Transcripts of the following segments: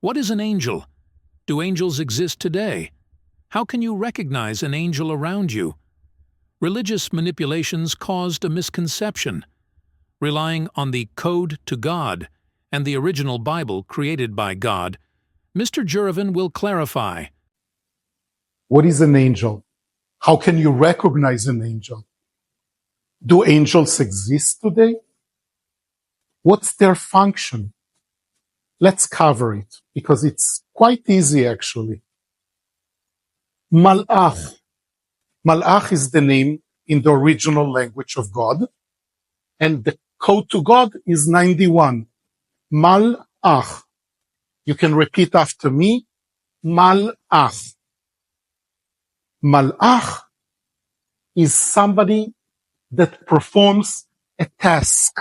What is an angel? Do angels exist today? How can you recognize an angel around you? Religious manipulations caused a misconception. Relying on the Code to God and the original Bible created by God, Mr. Juravan will clarify. What is an angel? How can you recognize an angel? Do angels exist today? What's their function? Let's cover it, because it's quite easy actually. Malach. Malach is the name in the original language of God, and the code to God is 91. Malach. You can repeat after me. Malach. Malach is somebody that performs a task.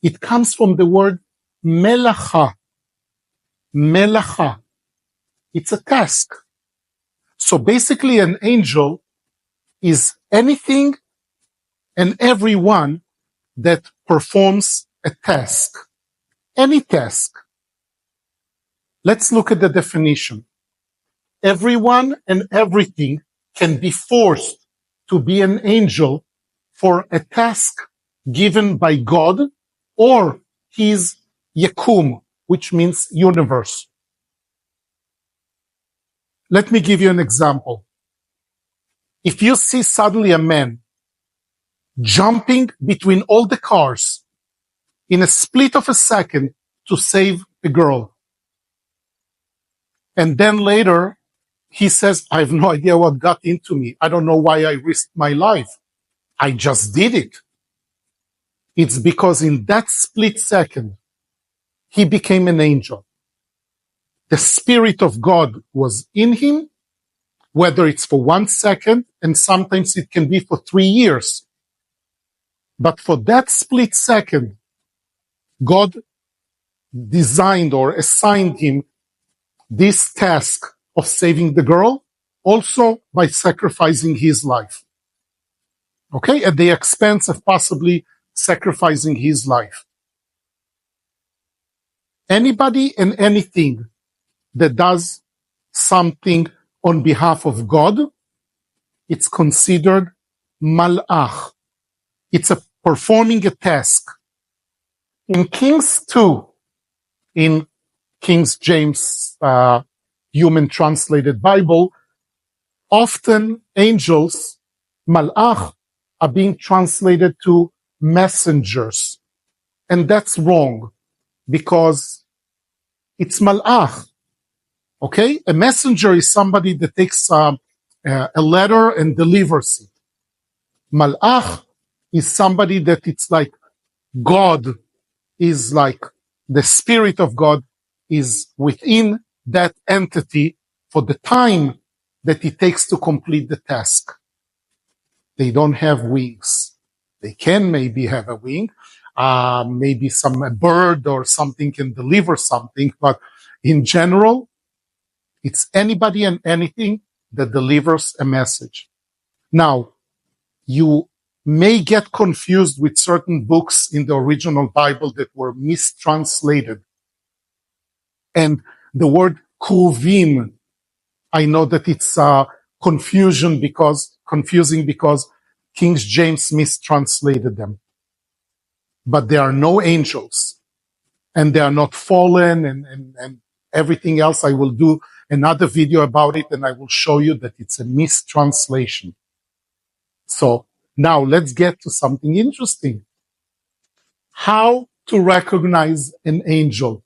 It comes from the word melacha. Melacha. It's a task. So basically an angel is anything and everyone that performs a task. Any task. Let's look at the definition. Everyone and everything can be forced to be an angel for a task given by God or his yakum, which means universe. Let me give you an example. If you see suddenly a man jumping between all the cars in a split of a second to save a girl, and then later he says, I have no idea what got into me. I don't know why I risked my life. I just did it. It's because in that split second, he became an angel. The Spirit of God was in him, whether it's for 1 second, and sometimes it can be for 3 years. But for that split second, God designed or assigned him this task of saving the girl, also by sacrificing his life. Okay, at the expense of possibly sacrificing his life. Anybody and anything that does something on behalf of God, it's considered malach. It's a performing a task. In Kings 2, in King James Human Translated Bible, often angels, malach, are being translated to messengers. And that's wrong, because it's malach. Okay? A messenger is somebody that takes a letter and delivers it. Malach is somebody that it's like God is like the Spirit of God is within that entity for the time that it takes to complete the task. They don't have wings. They can maybe have a wing. Maybe a bird or something can deliver something, but in general, it's anybody and anything that delivers a message. Now, you may get confused with certain books in the original Bible that were mistranslated. And the word kruvim, I know that it's confusing because King James mistranslated them. But there are no angels, and they are not fallen, and everything else. I will do another video about it, and I will show you that it's a mistranslation. So now let's get to something interesting. How to recognize an angel.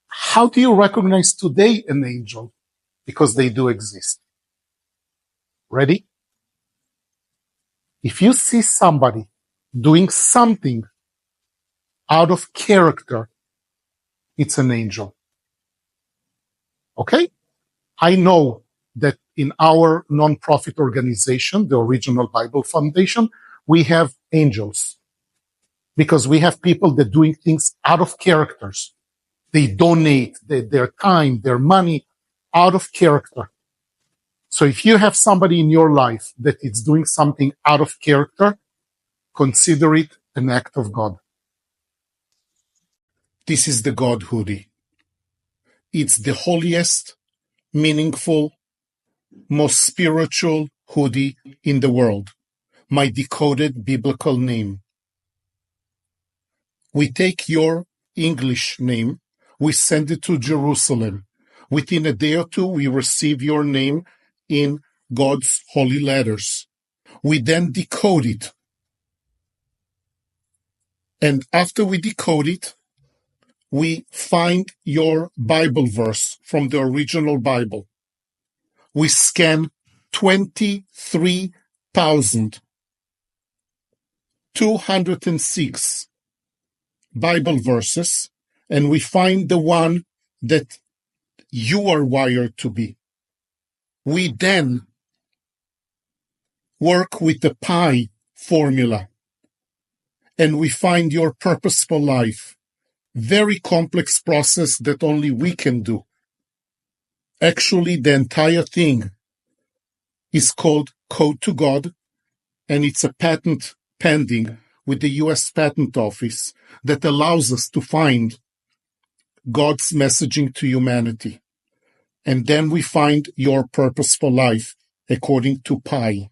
How do you recognize today an angel? Because they do exist. Ready? If you see somebody doing something out of character, it's an angel. Okay? I know that in our non-profit organization, the Original Bible Foundation, we have angels. Because we have people that doing things out of characters. They donate their time, their money out of character. So if you have somebody in your life that is doing something out of character, consider it an act of God. This is the God hoodie. It's the holiest, meaningful, most spiritual hoodie in the world. My decoded biblical name. We take your English name, we send it to Jerusalem. Within a day or two, we receive your name in God's holy letters. We then decode it. And after we decode it, we find your Bible verse from the original Bible. We scan 23,206 Bible verses, and we find the one that you are wired to be. We then work with the pi formula, and we find your purpose for life. Very complex process that only we can do. Actually, the entire thing is called Code to God, and it's a patent pending with the US Patent Office that allows us to find God's messaging to humanity. And then we find your purpose for life according to pi.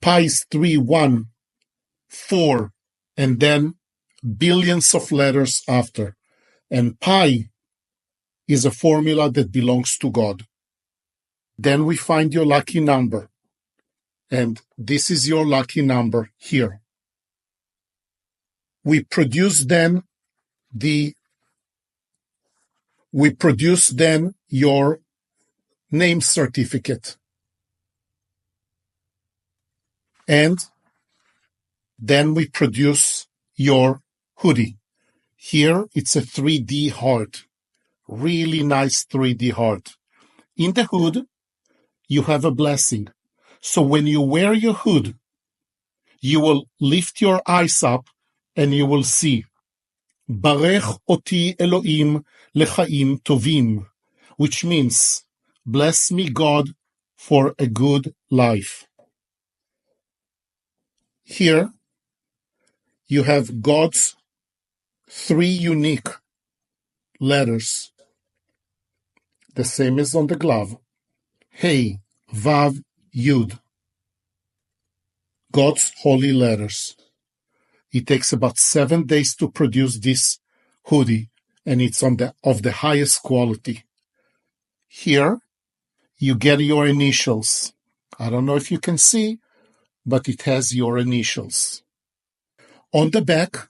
Pi is 3, 1, 4, and then billions of letters after. And pi is a formula that belongs to God. Then we find your lucky number. And this is your lucky number here. We produce then your name certificate. And then we produce your hoodie. Here it's a 3D heart. Really nice 3D heart. In the hood, you have a blessing. So when you wear your hood, you will lift your eyes up and you will see Barech oti Elohim lechaim tovim, which means, bless me God for a good life. Here, you have God's 3 unique letters, the same as on the glove. Hey, Vav, Yud. God's holy letters. It takes about 7 days to produce this hoodie, and it's of the highest quality. Here, you get your initials. I don't know if you can see, but it has your initials. On the back,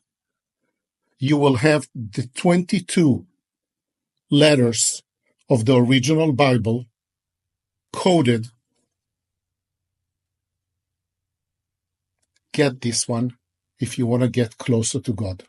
you will have the 22 letters of the original Bible coded. Get this one if you want to get closer to God.